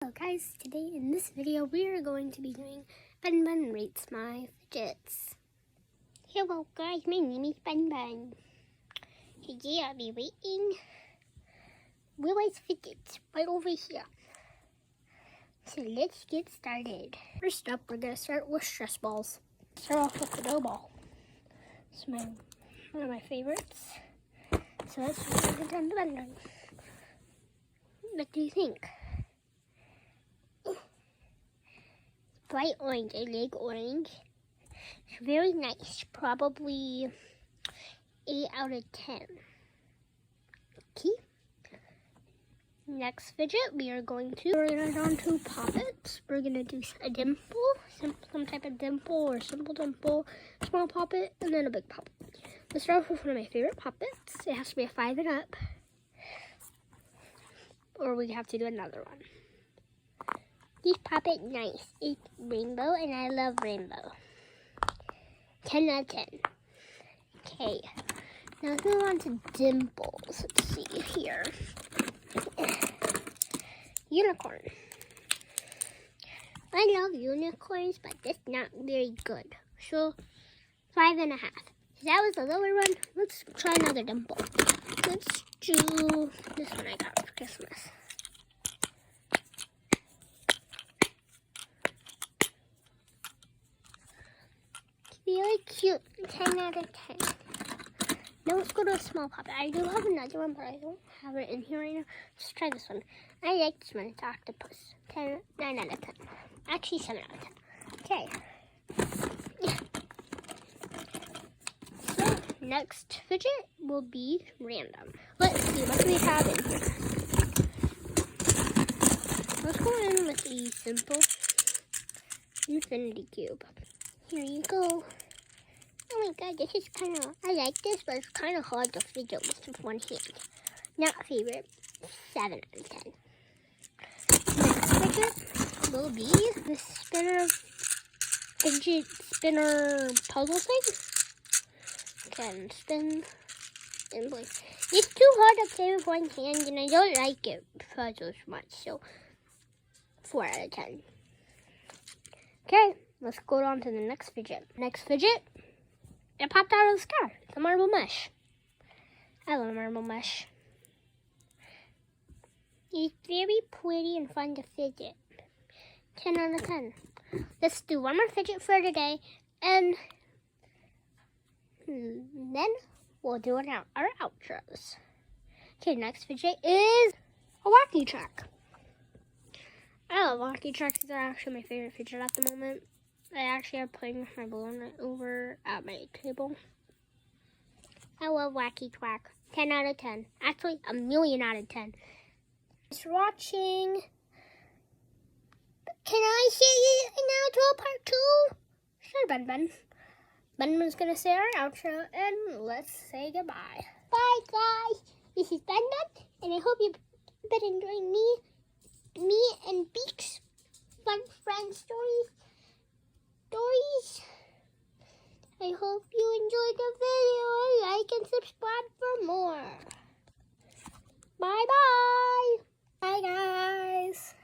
Hello guys, today in this video we are going to be doing Bun Bun Rates My Fidgets. Hello guys, my name is Bun Bun. Today I'll be rating Willie's Fidgets right over here. So let's get started. First up, we're going to start with stress balls. Start off with the dough ball. It's one of my favorites. So let's put it on the bun. What do you think? Bright orange, I like orange. It's very nice, probably 8 out of 10. Okay. Next fidget, we are going to bring it on to poppets. We're going to do a dimple, some type of dimple or simple dimple, small poppet, and then a big poppet. Let's start off with one of my favorite poppets. It has to be a 5 and up, or we have to do another one. This poppet nice. It's rainbow and I love rainbow. 10 out of 10. Okay. Now let's move on to dimples. Let's see here. Unicorn. I love unicorns, but that's not very good. So 5.5. That was the lower one. Let's try another dimple. Let's do this one I got for Christmas. Really cute. 10 out of 10. Now let's go to a small poppet. I do have another one, but I don't have it in here right now. Let's try this one. I like this one. It's octopus. 9 out of 10. Actually, 7 out of 10. Okay. So, next fidget will be random. Let's see. What do we have in here? Let's go in with a simple infinity cube. Here you go. Oh my god, this is kind of, I like this, but it's kind of hard to fidget with just one hand. Not favorite, 7 out of 10. Next fidget will be the fidget spinner puzzle thing. Can spin and blink. It's too hard to play with one hand, and I don't like it puzzles much, so 4 out of 10. Okay. Let's go on to the next fidget. Next fidget, it popped out of the sky. The marble mesh. I love marble mesh. It's very pretty and fun to fidget. 10 out of 10. Let's do one more fidget for today, and then we'll do our outros. Okay, next fidget is a wacky track. I love wacky tracks. They're actually my favorite fidget at the moment. I actually am playing with my balloon over at my table. I love Wacky Quack. 10 out of 10. Actually, a million out of 10. Thanks for watching. Can I say an outro part 2? Sure, Bun Bun. Bun Bun's going to say our outro, and let's say goodbye. Bye, guys. This is Bun Bun, and I hope you've been enjoying me and Beak's fun friend stories. I hope you enjoyed the video. Like and subscribe for more. Bye bye. Bye guys.